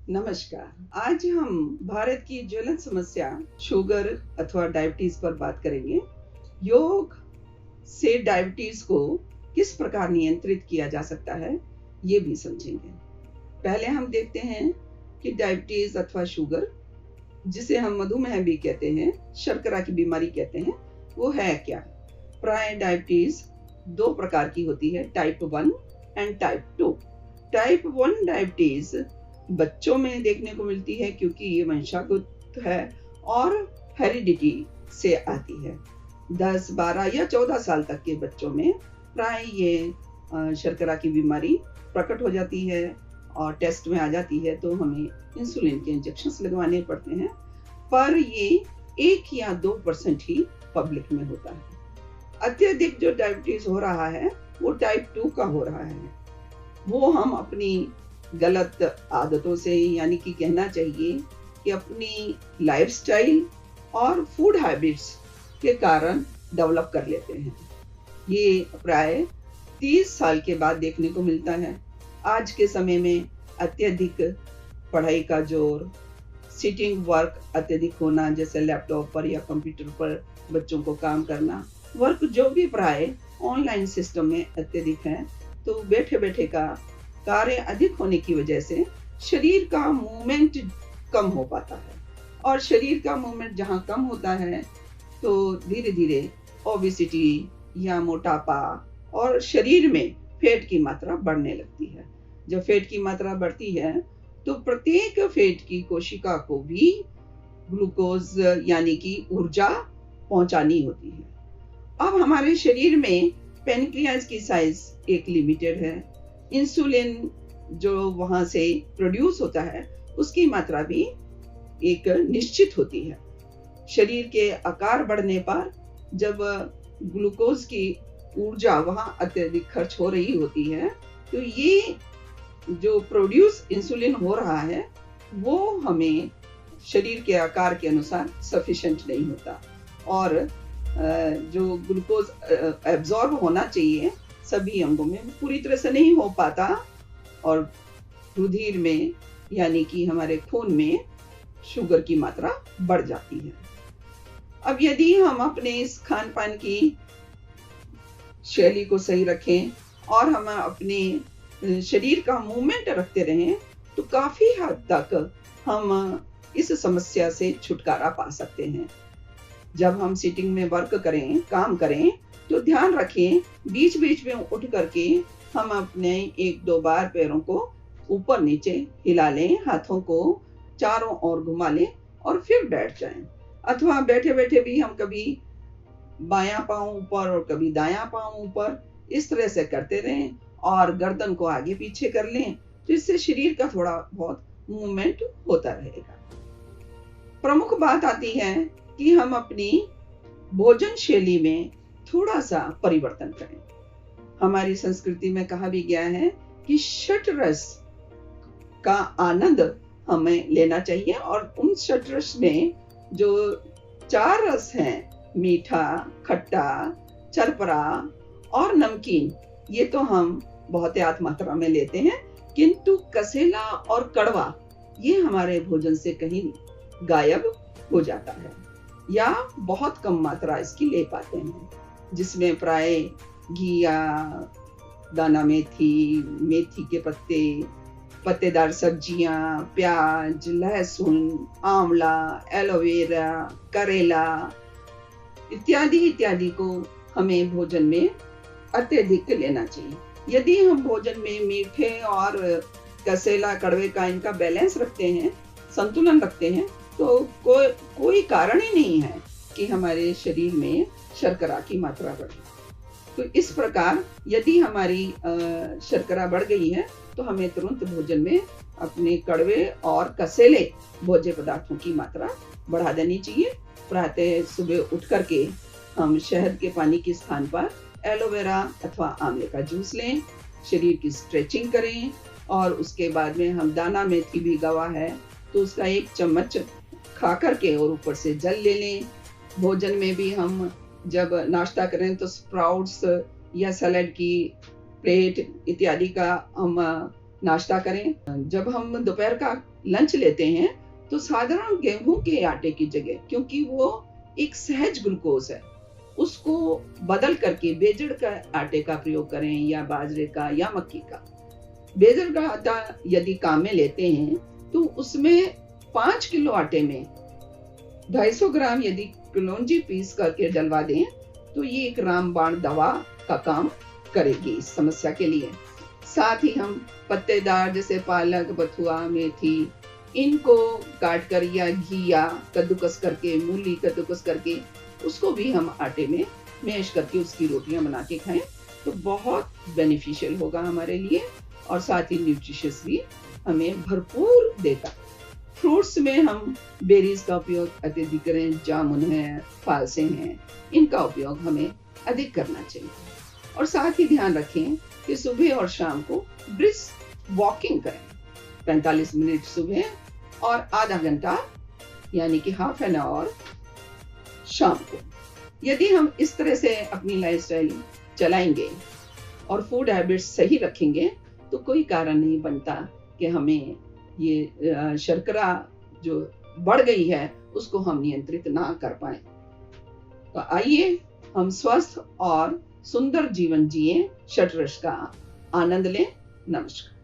नमस्कार। आज हम भारत की ज्वलंत समस्या शुगर अथवा डायबिटीज पर बात करेंगे। योग से डायबिटीज को किस प्रकार नियंत्रित किया जा सकता है, ये भी समझेंगे। पहले हम देखते हैं कि डायबिटीज अथवा शुगर, जिसे हम मधुमेह भी कहते हैं, शर्करा की बीमारी कहते हैं, वो है क्या। प्राय डायबिटीज दो प्रकार की होती है, type 1 and type 2। Type 1 diabetes बच्चों में देखने को मिलती है क्योंकि ये वंशागत है और हेरिडिटी से आती है। 10, 12 या 14 साल तक के बच्चों में प्राय ये शर्करा की बीमारी प्रकट हो जाती है और टेस्ट में आ जाती है, तो हमें इंसुलिन के इंजेक्शन लगवाने पड़ते हैं। पर ये 1 या 2% ही पब्लिक में होता है। अत्यधिक जो डायबिटीज हो रहा है वो टाइप 2 का हो रहा है। वो हम अपनी गलत आदतों से, यानी कि कहना चाहिए कि अपनी लाइफस्टाइल और फूड हैबिट्स के कारण डेवलप कर लेते हैं। ये प्राय 30 साल के बाद देखने को मिलता है। आज के समय में अत्यधिक पढ़ाई का जोर, सिटिंग वर्क अत्यधिक होना, जैसे लैपटॉप पर या कंप्यूटर पर बच्चों को काम करना, वर्क जो भी प्राय ऑनलाइन सिस्टम में अत्यधिक है, तो बैठे बैठे का कार्य अधिक होने की वजह से शरीर का मूवमेंट कम हो पाता है। और शरीर का मूवमेंट जहाँ कम होता है तो धीरे धीरे ओबेसिटी या मोटापा और शरीर में फैट की मात्रा बढ़ने लगती है। जब फैट की मात्रा बढ़ती है तो प्रत्येक फैट की कोशिका को भी ग्लूकोज यानी कि ऊर्जा पहुंचानी होती है। अब हमारे शरीर में पेनक्रियाज की साइज एक लिमिटेड है। इंसुलिन जो वहां से प्रोड्यूस होता है उसकी मात्रा भी एक निश्चित होती है। शरीर के आकार बढ़ने पर जब ग्लूकोज की ऊर्जा वहां अत्यधिक खर्च हो रही होती है, तो ये जो प्रोड्यूस इंसुलिन हो रहा है वो हमें शरीर के आकार के अनुसार सफिशिएंट नहीं होता और जो ग्लूकोज एब्जॉर्ब होना चाहिए सभी अंगों में पूरी तरह से नहीं हो पाता और रुधिर में, यानी कि हमारे खून में शुगर की मात्रा बढ़ जाती है। अब यदि हम अपने इस खान पान की शैली को सही रखें और हम अपने शरीर का मूवमेंट रखते रहें तो काफी हद तक हम इस समस्या से छुटकारा पा सकते हैं। जब हम सिटिंग में वर्क करें, काम करें, तो ध्यान रखें बीच बीच में उठ करके हम अपने 1-2 बार पैरों को ऊपर नीचे हिला लें, हाथों को चारों ओर घुमा लें और फिर बैठ जाएं। अथवा बैठे बैठे भी हम कभी बायां पांव ऊपर और कभी दायां पांव ऊपर, इस तरह से करते रहें और गर्दन को आगे पीछे कर लें, तो इससे शरीर का थोड़ा बहुत मूवमेंट होता रहेगा। प्रमुख बात आती है कि हम अपनी भोजन शैली में थोड़ा सा परिवर्तन करें। हमारी संस्कृति में कहा भी गया है कि 6 रस का आनंद हमें लेना चाहिए और उन 6 रस में जो 4 रस हैं, मीठा, खट्टा, चरपरा और नमकीन, ये तो हम बहुतायत मात्रा में लेते हैं, किंतु कसेला और कड़वा ये हमारे भोजन से कहीं गायब हो जाता है या बहुत कम मात्रा इसकी ले पाते हैं, जिसमें प्राय घी या दाना मेथी, मेथी के पत्ते, पत्तेदार सब्जियां, प्याज, लहसुन, आंवला, एलोवेरा, करेला इत्यादि को हमें भोजन में अत्यधिक लेना चाहिए। यदि हम भोजन में मीठे और कसेला, कड़वे का इनका बैलेंस रखते हैं, संतुलन रखते हैं, तो कोई कारण ही नहीं है कि हमारे शरीर में शर्करा की मात्रा बढ़े। तो इस प्रकार यदि हमारी शर्करा बढ़ गई है तो हमें तुरंत भोजन में अपने कड़वे और कसेले भोज्य पदार्थों की मात्रा बढ़ा देनी चाहिए। प्रातः सुबह उठ करके हम शहद के पानी के स्थान पर एलोवेरा अथवा आंवले का जूस लें, शरीर की स्ट्रेचिंग करें और उसके बाद में हम दाना मेथी भिगा हुआ है तो उसका 1 चम्मच खा करके और ऊपर से जल ले लें। भोजन में भी हम जब नाश्ता करें तो स्प्राउट्स या सैलेड की प्लेट इत्यादि का हम नाश्ता करें। जब हम दोपहर का लंच लेते हैं तो साधारण गेहूं के आटे की जगह, क्योंकि वो एक सहज ग्लूकोज है, उसको बदल करके बेजड़ का आटे का प्रयोग करें या बाजरे का या मक्की का। बेजड़ का आटा यदि काम में लेते हैं तो उसमें 5 किलो आटे में 250 ग्राम यदि कलौंजी पीस करके डलवा दें तो ये एक रामबाण दवा का काम करेगी इस समस्या के लिए। साथ ही हम पत्तेदार जैसे पालक, बथुआ, मेथी, इनको काट कर या घी या कद्दूकस करके, मूली कद्दूकस करके उसको भी हम आटे में मैश करके उसकी रोटियां बना के खाएं तो बहुत बेनिफिशियल होगा हमारे लिए, और साथ ही न्यूट्रिशियस भी हमें भरपूर देगा। फ्रूट्स में हम बेरीज का उपयोग अत्यधिक करें, जामुन है, फालसे हैं, इनका उपयोग हमें अधिक करना चाहिए। और साथ ही ध्यान रखें कि सुबह और शाम को ब्रिस्क वॉकिंग करें, 45 मिनट सुबह और आधा घंटा यानी कि हाफ एन आवर शाम को। यदि हम इस तरह से अपनी लाइफस्टाइल चलाएंगे और फूड हैबिट्स सही रखेंगे तो कोई कारण नहीं बनता कि हमें ये शर्करा जो बढ़ गई है उसको हम नियंत्रित ना कर पाए। तो आइए हम स्वस्थ और सुंदर जीवन जिए, षड्रस का आनंद लें। नमस्कार।